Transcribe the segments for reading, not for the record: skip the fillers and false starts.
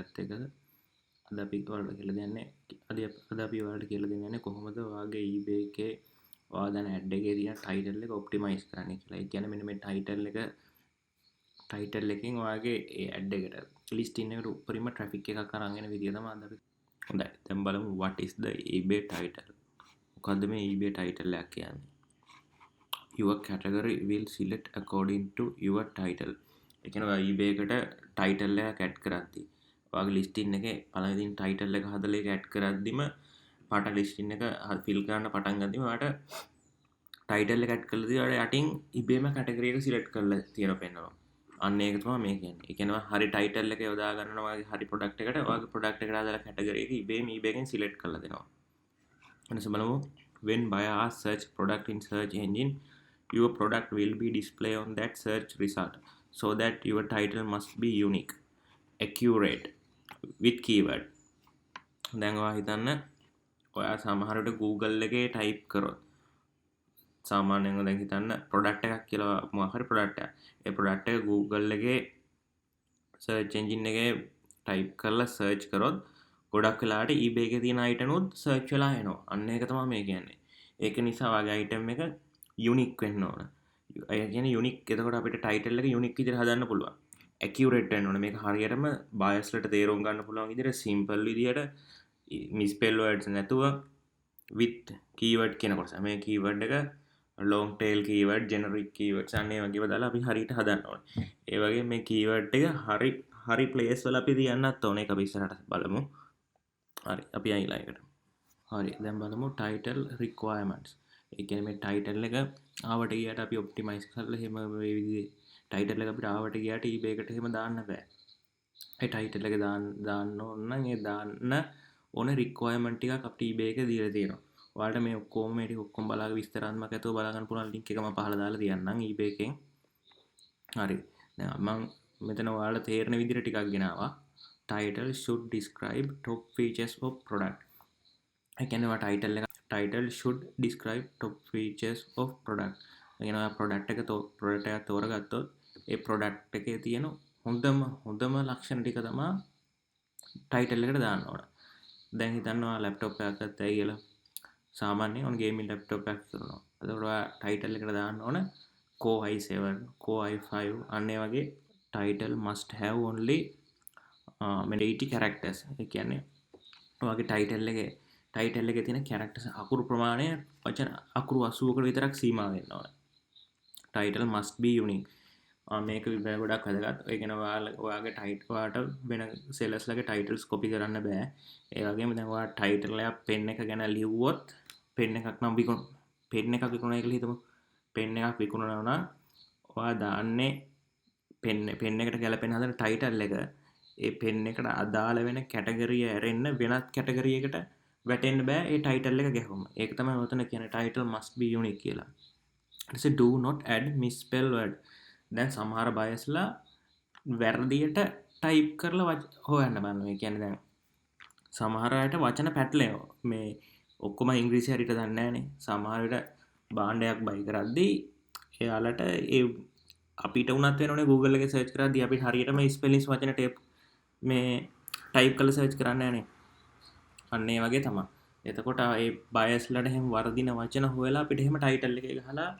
channel එකක අද අපි ඔයාලට කියලා දෙන්නේ අද අපි ඔයාලට කියලා දෙන්නේ කොහොමද ඔයාගේ eBay එකේ ඔයා දාන ad එකේ තියෙන title එක optimize කරන්න කියලා. ඒ කියන්නේ මෙන්න මේ title එකෙන් ඔයාගේ ඒ ad එකට listing එකට උඩරිම traffic එකක් අරන් එන විදිය තමයි අද අපි. හොඳයි. දැන් බලමු what is the eBay title. මොකද්ද මේ eBay title එක කියන්නේ? Your category will select according to your title. ඒ කියන්නේ ඔයා eBay එකට title එකක් add කරද්දී ඔයාගේ listing එකේ පළවෙනි title එක හදලා ඒක add කරද්දිම පාට listing එක fill කරන්න පටන් ගද්දිම ඔයාට title එක add කරලා දී ඔයාලා යටින් eBayම category එක select කරලා තියෙනවා පෙන්නනවා. අන්න ඒක තමයි මේ කියන්නේ. ඒ කියන්නේ හරි title එක යොදා ගන්නවා ඔයාගේ හරි product එකට ඔයාගේ product එකට අදාළ category එක eBay එකෙන් select කරලා දෙනවා. ඊට බලමු when buyers search product in search engine your product will be displayed on that search result so that your title must be unique accurate with keyword. දැන් ඔයා හිතන්න ඔයා සමහරවිට Google එකේ type කරොත් සාමාන්‍යයෙන් දැන් හිතන්න product එකක් කියලා මොකක් හරි product එකක්. ඒ product එක Google එකේ search engine එකේ type කරලා search කරොත් ගොඩක් වෙලාවට eBay එකේ තියෙන item උත් search වෙලා එනවා. අන්න ඒක තමයි මේ කියන්නේ. ඒක නිසා ඔයාගේ item එක unique වෙන්න ඕන. ඒ කියන්නේ unique එතකොට අපිට title එක unique විදිහට හදන්න පුළුවන්. accurate වෙන්න ඕන. මේක හරියටම buyers ලට තේරුම් ගන්න පුළුවන් විදිහට simple විදිහට misspell words නැතුව with keyword කියන කොටස. මේ keyword එක long tail keyword generic keywords අන්න ඒ වගේව දාලා අපි හරියට හදන්න ඕනේ. ඒ වගේ මේ keyword එක හරි place වල අපි තියන්නත් ඕනේ. ඒක අපි ඉස්සරහට බලමු. හරි අපි ආයිලා එකට. හරි දැන් බලමු title requirements. ඒ කියන්නේ මේ title එක ආවට ගියාට අපි optimize කරලා එහෙම මේ විදිහේ title එක අපිට ආවට ගියාට eBay එකට එහෙම දාන්න බෑ. ඒ title එක දාන්න ඕන නම් ඒ දාන්න ඕන requirement ටිකක් අපිට eBay එකේ දීලා තියෙනවා. ඔයාලට මේ ඔක්කොම මේ ටික ඔක්කොම බලාගෙන විස්තරාත්මක ඇතුව බලා ගන්න පුළුවන් link එක මම පහළ දාලා තියන්නම් eBay එකෙන්. හරි. දැන් මම මෙතන ඔයාලට තේරෙන විදිහට ටිකක් ගෙනාවා. Title should describe top features of product. ඒ කියන්නේ ඔයා title should describe top features of product. ඒ කියන්නේ ඔයා product එක තෝරගත්තොත් ඒ product එකේ තියෙන හොඳම ලක්ෂණ ටික තමයි title එකට දාන්න ඕන. දැන් හිතන්න ඔයා laptop එකක් ගත්තයි කියලා. සාමාන්‍යයෙන් on gaming laptop එකක් කරනවා. එතකොට ඔයා title එකට දාන්න ඕන Core i7, Core i5 අන්න ඒ වගේ title must have only 80 characters. ඒ කියන්නේ ඔයාගේ title එකේ තියෙන characters අකුරු ප්‍රමාණය වචන අකුරු 80කට විතරක් සීමා වෙන්න ඕන. title must be unique. මේක ගොඩක් වැදගත්. ඒ කියන්නේ ඔයාගේ ඔයාට වෙන sellers ලගේ titles copy කරන්න බෑ. ඒ වගේම දැන් ඔයා title එක pen එක ගැන ලිව්වොත් pen එකක් නම් pen එකක් විකුණනවා කියලා හිතමු. pen එකක් විකුණනවා නම් ඔයා දාන්නේ pen එකට ගැලපෙන හදන title එක ඒ pen එකට අදාළ වෙන category ඇරෙන්න වෙනත් category එකට වැටෙන්න බෑ ඒ title එක ගැහුවම. ඒක තමයි උතන කියන්නේ title must be unique කියලා. ඊට පස්සේ do not add misspell word. දැන් සමහර බයස්ලා වැරදියට type කරලා හොයන්න බලනවා. ඒ කියන්නේ දැන් සමහර අයට වචන පැටලෙනවා. මේ ඔක්කොම ඉංග්‍රීසි හරියට දන්නේ නැහනේ. සමහර විට භාණ්ඩයක් buy කරද්දී එයාලට ඒ අපිට උනත් වෙනෝනේ Google එකේ search කරද්දී අපිට හරියටම spellings වචන මේ type කරලා search කරන්නේ නැහනේ. අන්න ඒ වගේ තමයි. එතකොට ඒ බයස්ලට එහෙම වර්ධින වචන හොයලා අපිට එහෙම ටයිටල් එකේ ගහලා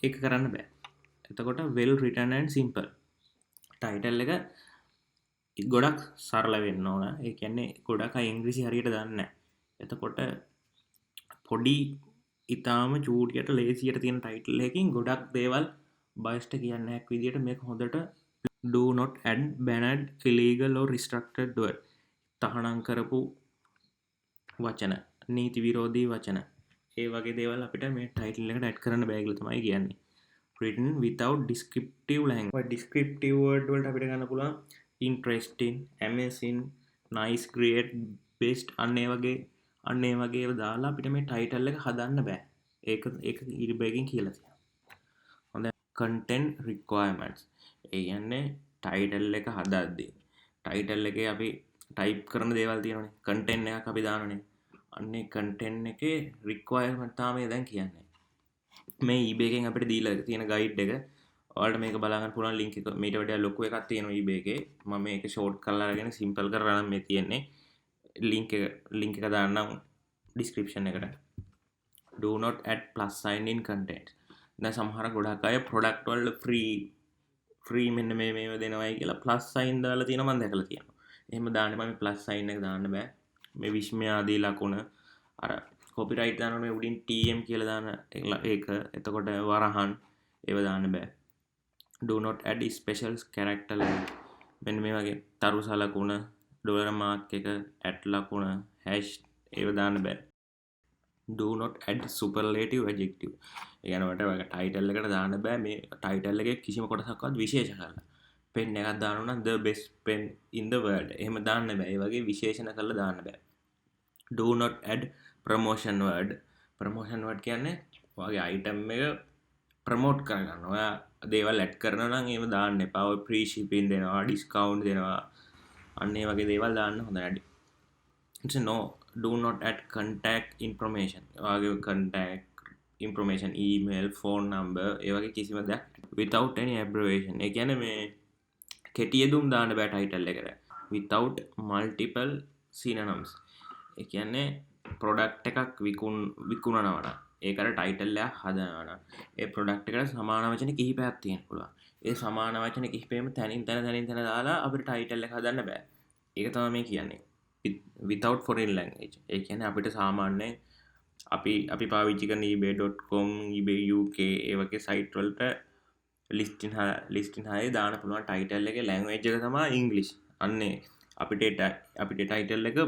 ඒක කරන්න බෑ. එතකොට well written and simple. Title එක ගොඩක් සරල වෙන්න ඕන. ඒ කියන්නේ ගොඩක් අය ඉංග්‍රීසි හරියට දන්නේ නැහැ. එතකොට පොඩි ඊටාම චූටියට ලේසියට තියෙන ටයිටල් එකකින් ගොඩක් දේවල් බයස්ට කියන්නේ නැහැ විදියට මේක හොඳට do not add banned illegal or restricted word. තහනම් කරපු වචන නීති විරෝධී වචන ඒ වගේ දේවල් අපිට මේ ටයිටල් එකට ඇඩ් කරන්න බෑ කියලා තමයි කියන්නේ. written without descriptive language. descriptive word වලට අපිට ගන්න පුළුවන් interesting, amazing, nice, great, best අන්න ඒ වගේ ඒවා දාලා අපිට මේ ටයිටල් එක හදන්න බෑ. ඒක eBay එකෙන් කියලා තියෙනවා. හොඳයි. content requirements. ඒ කියන්නේ ටයිටල් එක හදද්දී ටයිටල් එකේ අපි ටයිප් කරන දේවල් තියෙනවානේ. content එකක් අපි දානවානේ. අන්නේ content එකේ requirement තමයි දැන් කියන්නේ. මේ eBay එකෙන් අපිට දීලා තියෙන guide එක ඔයාලට මේක බලා ගන්න පුළුවන් link එක මීට වඩා ලොකු එකක් තියෙනවා eBay එකේ. මම මේක short කරලා අරගෙන simple කරලා නම් මේ තියෙන්නේ. link එක දාන්නම් description එකට. Do not add plus sign in content. දැන් සමහර ගොඩක් අය product වල free මෙන්න මේව දෙනවයි කියලා plus sign දාලා තියෙනවා මම දැකලා තියෙනවා. එහෙම දාන්න බෑ මේ plus sign එක දාන්න බෑ. මේ විස්මය ආදී ලකුණ අර copyright දානකොට මේ උඩින් tm කියලා දාන ඒක එතකොට වරහන් ඒව දාන්න බෑ. Do not add special character length. මෙන්න මේ වගේ තරු සලකුණ ඩොලර් මාක් එක at ලකුණ hash ඒව දාන්න බෑ. Do not add superlative adjective. ඒ කියන්නේ ඔයාලට title එකට දාන්න බෑ මේ title එකේ කිසිම කොටසක්වත් විශේෂ කරලා. pen එකක් දානවා නම් the best pen in the world. එහෙම දාන්න බෑ. ඒ වගේ විශේෂණ කරලා දාන්න බෑ. Do not add promotion word. promotion word කියන්නේ ඔයාගේ item එක promote කරගන්න. ඔයා දේවල් add කරනවා නම් එහෙම දාන්න එපා. ඔය free shipping දෙනවා, discount දෙනවා. අන්න ඒ වගේ දේවල් දාන්න හොඳ නැහැ. No, do not add contact information. ඔයාගේ contact information, email, phone number ඒ වගේ කිසිම දෙයක් without any abbreviation. ඒ කියන්නේ මේ කෙටි යෙදුම් දාන්න බෑ title එකට. without multiple synonyms. ඒ කියන්නේ product එකක් විකුණනවා නම් ඒකට title එකක් හදනවා නම් ඒ product එකට සමාන වචන කිහිපයක් තියෙන්න පුළුවන්. ඒ සමාන වචන කිහිපෙම තනින් තන දාලා අපිට title එක හදන්න බෑ. ඒක තමයි මේ කියන්නේ. without foreign language. ඒ කියන්නේ අපිට සාමාන්‍යයෙන් අපි පාවිච්චි කරන eBay.com, eBay UK ඒ වගේ site වලට listing හරි දාන්න පුළුවන් title එකේ language එක තමයි English. අන්නේ අපිට title එක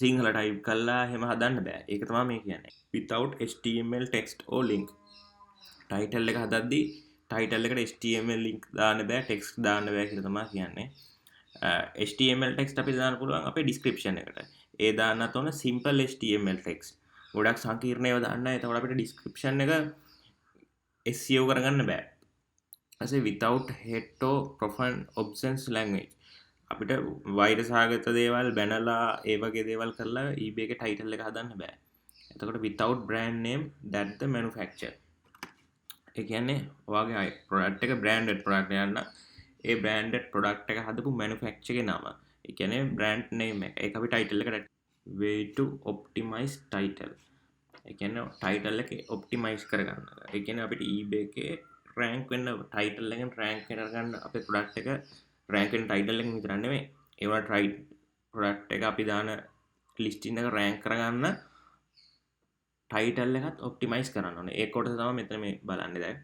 සිංහල type කරලා එහෙම හදන්න බෑ. ඒක තමයි මේ කියන්නේ. without HTML text or link. title එක හදද්දී title එකට HTML link දාන්න බෑ, text දාන්න බෑ කියලා තමයි කියන්නේ. HTML text අපි දාන්න පුළුවන් අපේ description එකට. ඒ දාන්නත් ඕන simple HTML text. ගොඩක් සංකීර්ණ ඒවා දාන්න. එතකොට අපිට description එක SEO කරගන්න බෑ. ඊපස්සේ without hate or profane obscene language. අපිට වෛර සහගත දේවල් බැනලා ඒ වගේ දේවල් කරලා eBay එකේ title එක හදන්න බෑ. එතකොට without brand name that the manufacturer. ඒ කියන්නේ ඔයාගේ product එක branded product යන්න ඒ branded product එක හදපු manufacturer ගේ නම. ඒ කියන්නේ brand name එක. ඒක අපි title එකට way to optimize title. ඒ කියන්නේ title එක optimize කරගන්න. ඒ කියන්නේ අපිට eBay එකේ rank වෙන්න title එකෙන් rank කරගන්න අපේ product එක rank වෙන title එකෙන් විතර නෙමෙයි. ඒවට product එක අපි දාන listing එක rank කරගන්න title එකත් optimize කරන්න ඕනේ. ඒ කොටස තමයි මෙතන මේ බලන්නේ දැන්.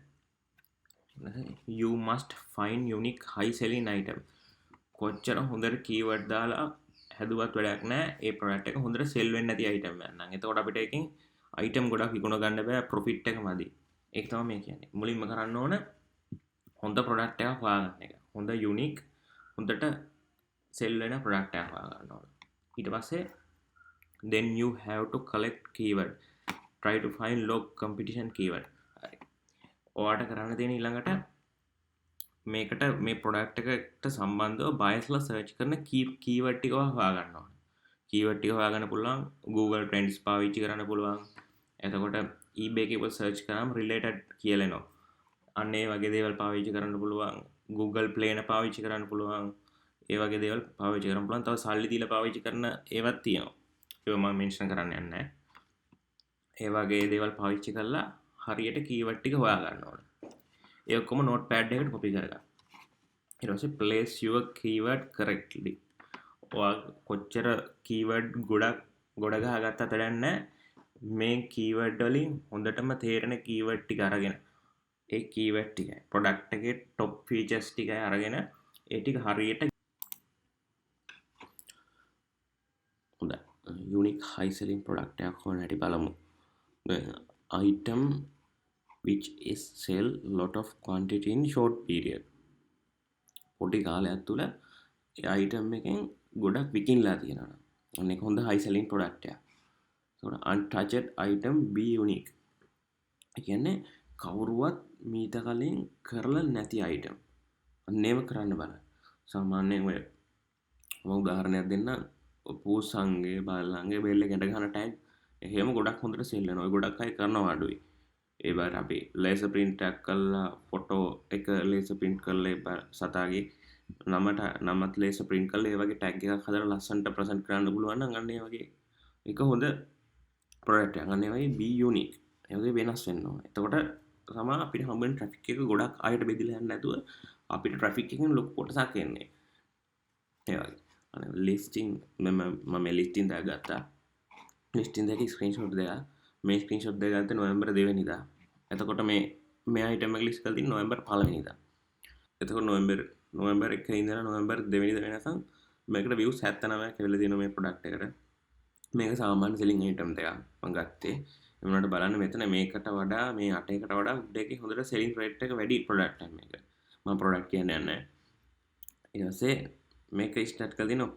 You must find unique high selling item. කොච්චර හොඳට keyword දාලා හැදුවත් වැඩක් නැහැ. ඒ product එක හොඳට sell වෙන්නේ නැති item එකක් නම්. එතකොට අපිට එකකින් item ගොඩක් විකුණ ගන්න බෑ. profit එක මදි. ඒක තමයි මේ කියන්නේ. මුලින්ම කරන්න ඕන හොඳ product එකක් හොයාගන්න එක. හොඳ unique හොඳට sell වෙන product එකක් හොයාගන්න ඕන. ඊට පස්සේ then you have to collect keyword. Try to find low competition keyword. ඔයාට කරන්න තියෙන ඊළඟට මේකට මේ product එකට සම්බන්ධව බයස්ලා search කරන keyword ටික හොයාගන්න ඕන. keyword ටික හොයාගන්න පුළුවන් Google Trends පාවිච්චි කරන්න පුළුවන්. එතකොට eBay එකේ search කරාම related කියලා එනවා. අන්න ඒ වගේ දේවල් පාවිච්චි කරන්න පුළුවන්. Google Play එක පාවිච්චි කරන්න පුළුවන්. ඒ වගේ දේවල් පාවිච්චි කරන්න පුළුවන්. තව සල්ලි දීලා පාවිච්චි කරන ඒවත් තියෙනවා. ඒවා මම mention කරන්න යන්නේ නැහැ. ඒ වගේ දේවල් පාවිච්චි කරලා හරියට keyword ටික හොයාගන්න ඕන. ඒ ඔක්කොම notepad එකකට copy කරගන්න. ඊට පස්සේ place your keyword correctly. ඔයා කොච්චර keyword ගොඩ ගහගත්තත් වැඩක් නැහැ. මේ keyword වලින් හොඳටම තේරෙන keyword ටික අරගෙන ඒ keyword ටික product එකේ top features ටික අරගෙන ඒ ටික හරියට හොඳයි. unique high selling product එකක් හොයන්න හැටි බලමු. item which is sell lot of quantity in short period. පොඩි කාලයක් තුල ඒ item එකෙන් ගොඩක් විකිනලා තියෙනවා. අන්න ඒක හොඳ high selling product එකක්. ඒකට untouched item be unique. ඒ කියන්නේ කවුරුවත් මීට කලින් කරලා නැති item. අන්නේම කරන්න බලන්න. සාමාන්‍යයෙන් ඔය මම උදාහරණයක් දෙන්න. පූසංගේ බලංගේ බෙල්ල ගැට ගන්න ටැග් එහෙම ගොඩක් හොඳට සෙල් වෙනවා. ඔය ගොඩක් අය කරනවා අඩුයි. ඒ බාර අපි ලේසර් print එකක් කරලා ෆොටෝ එක ලේසර් print කරලා සතාගේ නමත් ලේසර් print කරලා ඒ වගේ tag එකක් හදලා ලස්සනට present කරන්න පුළුවන් නම් අන්න ඒ වගේ එක හොඳ product එකක්. අන්න ඒ වගේ be unique. ඒ වගේ වෙනස් වෙන්න ඕනේ. එතකොට තමයි අපිට හම්බෙන traffic එක ගොඩක් අයට බෙදලා යන්න නැතුව අපිට traffic එකෙන් ලොකු කොටසක් එන්නේ. ඒ වගේ. අනේ listing මම listing දාගත්තා. listing එකේ screenshot දෙකක්. මේ ස්ක්‍රීන්ෂොට් දෙක ගත්තේ නොවැම්බර් 2 වෙනිදා. එතකොට මේ item එක list කරලා තියෙන්නේ නොවැම්බර් 1 වෙනිදා. එතකොට නොවැම්බර් 1 ඉඳලා නොවැම්බර් 2 වෙනිදා වෙනකන් මේකට views 79ක් ඇවිල්ලා තියෙනවා මේ product එකට. මේක සාමාන්‍ය selling item එකක් මම ගත්තේ. ඒ වුණාට බලන්න මෙතන මේකට වඩා මේ 8කට වඩා උඩ එකේ හොඳට selling rate එක වැඩි product එකක් මේක. මම product කියන්නේ නැහැ. ඊට පස්සේ මේක start කරලා තියෙන්නේ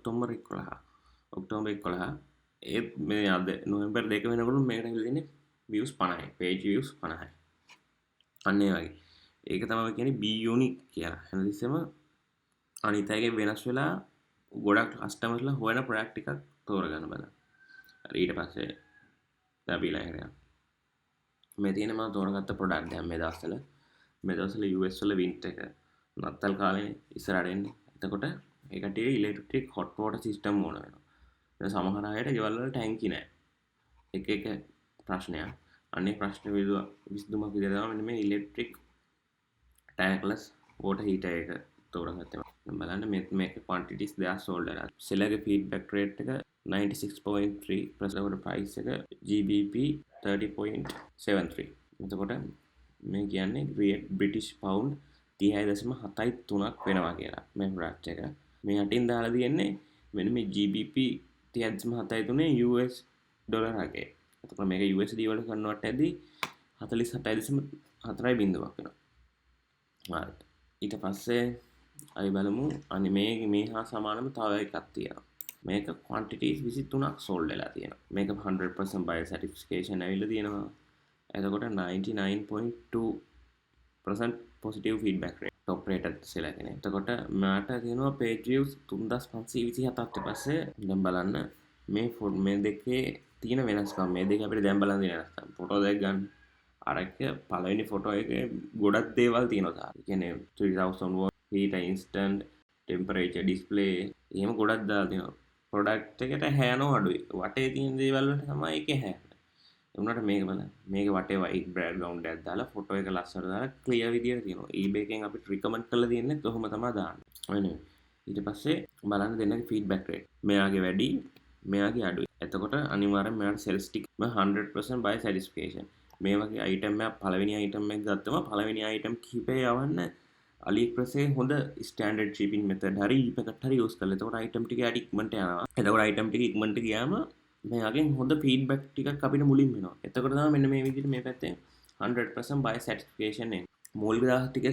ඔක්තෝබර් 11. ඒත් මේ අද නොවැම්බර් 2 වෙනකොට මේකට ඇවිල්ලා තියෙන්නේ views 50යි page views 50යි අන්න ඒ වගේ ඒක තමයි කියන්නේ be unique කියලා හැමතිස්සෙම අනිත් අයගේ වෙනස් වෙලා ගොඩක් කස්ටමර්ස්ලා හොයන ප්‍රොඩක්ට් එකක් තෝරගන්න බලන්න හරි ඊට පස්සේ ලැබිලා ඉරයක් මේ තියෙන මම තෝරගත්ත ප්‍රොඩක්ට් දැන් මේ දවස්වල US වල වින්ටර් එක නත්තල් කාලේ ඉස්සරහට එන්නේ එතකොට ඒකට ඉලෙක්ට්‍රික් හොට් වෝටර් සිස්ටම් ඕන වෙනවා සමහර අයට ගෙවල් වල ටැංකි නැහැ එක ප්‍රශ්නයක් අනේ ප්‍රශ්න විසඳුමක් විදිහට තමයි මෙන්න මේ ඉලෙක්ට්‍රික් ටැංක්ලස් වෝටර් හීටර් එක තෝරගත්තා මම බලන්න මේක quantities they are sold at seller feedback rate එක 96.3% price එක GBP 30.73 එතකොට මේ කියන්නේ British pound 36.73ක් වෙනවා කියලා මේ ප්‍රොඩක්ට් එක මේ යටින් දාලා තියෙන්නේ මෙන්න මේ GBP 30.73 US ඩොලර් එකේ එතකොට මේක USD වලට කන්වර්ට් ඇද්දි 47.4 බිංදුවක් වෙනවා. හරි. ඊට පස්සේ අපි බලමු අනේ මේ හා සමානම තව එකක් තියෙනවා. මේක quantities 23ක් sold වෙලා තියෙනවා. මේක 100% buyer certification ඇවිල්ලා තියෙනවා. එතකොට 99.2% positive feedback rate top rated seller කෙනෙක්. එතකොට මට තියෙනවා page views 3527ක් පස්සේ දැන් බලන්න මේ දෙකේ තියෙන වෙනස්කම් මේ දෙක අපිට දැන් බලන්න තියෙන වෙනස්කම් ෆොටෝ දෙක ගන්න අරක පළවෙනි ෆොටෝ එකේ ගොඩක් දේවල් තියෙනවා ඒ කියන්නේ 3000 watt heat instant temperature display එහෙම ගොඩක් දාලා තියෙනවා ප්‍රොඩක්ට් එකට හැයනෝ අඩුයි වටේ තියෙන දේවල් වලට තමයි ඒකේ හැයන්නේ ඒ වුණාට මේක බලන්න මේකේ වටේ white background එකක් දාලා ෆොටෝ එක ලස්සනට දාලා ක්ලියර් විදියට තියෙනවා eBay එකෙන් අපිට recommend කරලා තියෙන්නේ කොහොම තමයි දාන්නේ ඊට පස්සේ බලන්න දෙන්නගේ feedback rate මෙයාගේ වැඩි මෙයාගේ අඩුයි එතකොට අනිවාර්යෙන් මෙයාට sales stick 100% buy satisfaction මේ වගේ item එකක් පළවෙනි item එක ගත්තම පළවෙනි item කිහිපය යවන්න AliExpress එකේ හොඳ standard shipping method හරි ePacket හරි use කරලා එතකොට item ටික යට ඉක්මනට යනවා එතකොට item ටික ඉක්මනට ගියාම මෙයාගෙන් හොඳ feedback ටිකක් අපිට මුලින් වෙනවා එතකොට තමයි මෙන්න මේ විදිහට මේ පැත්තෙන් 100% buy satisfaction එන්නේ මූලික දහස් ටික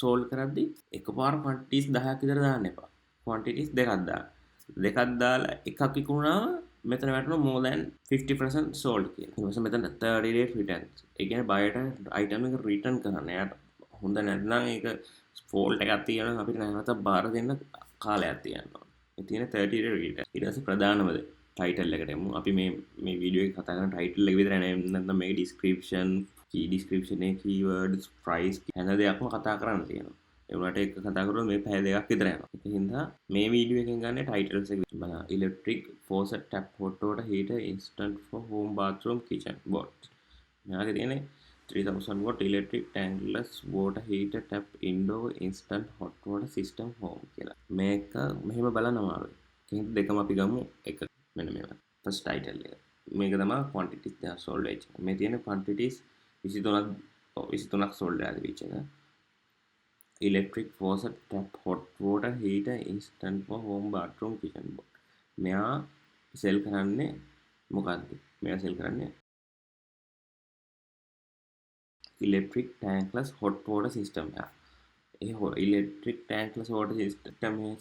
solve කරද්දි එකපාර quantities 10ක් විතර දාන්න එපා quantities දෙකක් දාලා එකක් විකුණුනාම මෙතන වැටෙනවා more than 50% sold කියලා. ඊට පස්සේ මෙතන 30 day returns. ඒ කියන්නේ buyer item එක return කරන්න. එයාට හොඳ නැත්නම් ඒක fault එකක් තියෙනවා අපිට නැවත බාර දෙන්න කාලයක් තියෙනවා. මේ තියෙන 30 day return. ඊට පස්සේ ප්‍රධානම title එකට එමු. අපි මේ වීඩියෝ එක කතා කරන title එක විතරයි නැත්නම් මේක description, key description එකේ keywords, price හැම දෙයක්ම කතා කරන්න තියෙනවා. ඒ වුණාට ඒක කතා කරලා මේ පැය දෙකක් විතර යනවා. ඒක හින්දා මේ වීඩියෝ එකෙන් ගන්න titles එක බලන්න. electric faucet tap hot water heater instant for home bathroom kitchen bot. මෙයාගේ තියෙන්නේ 3000 watt electric tankless water heater tap indoor instant hot water system home කියලා. මේක මෙහෙම බලන්න අමාරුයි. ඒකෙන් දෙකම අපි ගමු එක මෙන්න මේවා. first title එක. මේක තමයි quantities දැන් sold වෙච්ච. මේ තියෙන quantities 23ක් sold වෙලා තිබිච්ච එක. electric faucet tap hot water heater instant for home bathroom kitchen bot මෙයා සෙල් කරන්නේ මොකද්ද මෙයා සෙල් කරන්නේ electric tankless hot water system එක ඒ electric tankless water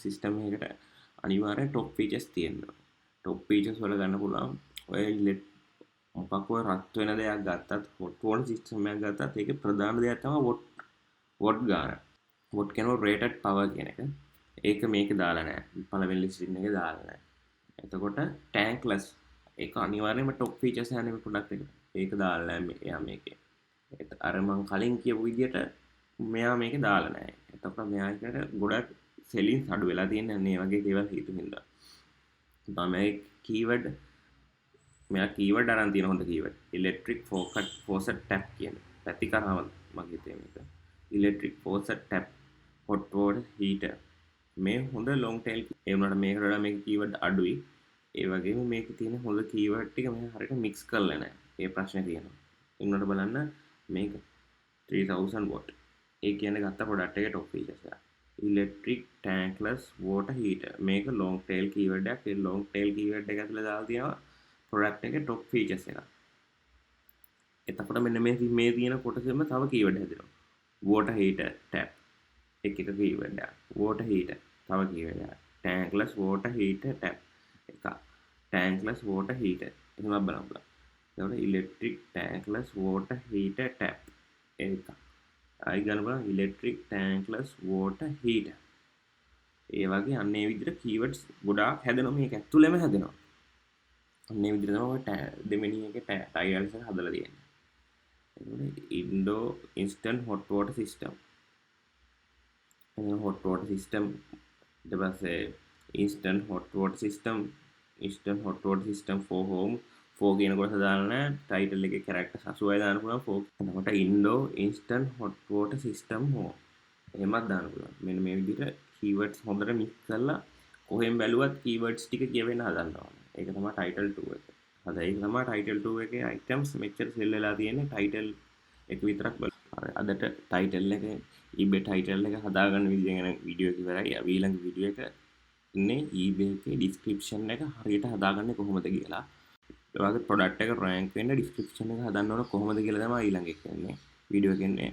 system එකකට අනිවාර්යෙන් top features තියෙනවා top features වල ගන්න පුළුවන් ඔය මොකක් ඔය රත් වෙන දෙයක් ගත්තත් hot water system එකක් ගත්තත් ඒකේ ප්‍රධාන දෙයක් තමයි watt ගන්න what can rated power කියන එක ඒක මේක දාලා නැහැ පළවෙනි ලිස්ටින් එකේ දාලා නැහැ එතකොට tankless ඒක අනිවාර්යයෙන්ම top features යන මේ product එක ඒක දාලා නැහැ එයා මේකේ අර මං කලින් කියපු විදිහට මෙයා මේක දාලා නැහැ. එතකොට මෙයාට ගොඩක් සෙලින්ස් අඩු වෙලා තියෙන මේ වගේ දේවල් හේතු හින්දා. තමයි කීවර්ඩ් මෙයා කීවර්ඩ් අරන් තියෙන හොඳ කීවර්ඩ්. ඉලෙක්ට්‍රික් ෆෝසට් ටැප් කියන. පැති කරාම මගේ තේ මේක. Electric faucet tap hot water heater. මේ හොඳ ලොන්గ్ ටේල් ඒ වුණාට මේකට වඩා මේක කීවර්ඩ් අඩුයි. ඒ වගේම මේකේ තියෙන හොඳ කීවර්ඩ් ටික මම හරියට මික්ස් කරලා නැහැ. ඒ ප්‍රශ්නේ තියෙනවා. ඒ වුණාට බලන්න මේක 3000 watt. ඒ කියන්නේ ගත්ත ප්‍රොඩක්ට් එකේ টොප් ෆීචර්ස් එක. Electric tankless water heater. මේක ලොන්గ్ ටේල් කීවර්ඩ් එකක්. ඒ ලොන්గ్ ටේල් කීවර්ඩ් එක ඇතුලේ දාලා තියෙනවා ප්‍රොඩක්ට් එකේ টොප් ෆීචර්ස් එක. එතකොට මෙන්න මේ තියෙන කොටසෙම තව කීවර්ඩ් හැදෙනවා. Water heater tap. එක කීවර්ඩ් එකක්. වෝටර් හීටර් තව කීවර්ඩ් එකක්. ටැන්ක්ලස් වෝටර් හීටර් ටැප් එක. ටැන්ක්ලස් වෝටර් හීටර්. එහෙම බලන්න. එතකොට electric tankless water heater tap එක. ආයි ගන්න බලන්න ඉලෙක්ට්‍රික් ටැන්ක්ලස් වෝටර් හීටර්. ඒ වගේ අන්න ඒ විදිහට කීවර්ඩ්ස් ගොඩාක් හැදෙනවා මේක ඇතුළෙම හැදෙනවා. අන්න ඒ විදිහට තමයි දෙවෙනි එකේ ටයිටල්ස් එක හදලා තියෙන්නේ. එතකොට indoor instant hot water system. එතන හොට් වෝටර් සිස්ටම් ඊට පස්සේ instant hot water system instant hot water system for home 4 කියන කොටස දාන්න ටයිටල් එකේ කැරක්ටර්ස් 80යි දාන්න පුළුවන් 4. එතකොට indoor instant hot water system home එහෙමත් දාන්න පුළුවන්. මෙන්න මේ විදිහට කීවර්ඩ්ස් හොඳට මික්ස් කරලා කොහෙන් බැලුවත් කීවර්ඩ්ස් ටික කියවෙන්න හදන්න ඕනේ. ඒක තමයි ටයිටල් 2 එක. හරි ඒක තමයි ටයිටල් 2 එකේ අයිටම්ස් මෙච්චර සෙල් වෙලා තියෙන්නේ ටයිටල් එක විතරක් බලන්න. හරි අදට ටයිටල් එක eBay ටයිටල් එක හදාගන්න විදිය ගැන වීඩියෝ එක ඉවරයි. අපි ඊළඟ වීඩියෝ එක ඉන්නේ eBay එකේ ඩිස්ක්‍රිප්ෂන් එක හරියට හදාගන්නේ කොහොමද කියලා. ඒ වගේ ප්‍රොඩක්ට් එක රෑන්ක් වෙන්න ඩිස්ක්‍රිප්ෂන් එක හදන්න ඕන කොහොමද කියලා තමයි ඊළඟ එක ඉන්නේ වීඩියෝ එකේ ඉන්නේ.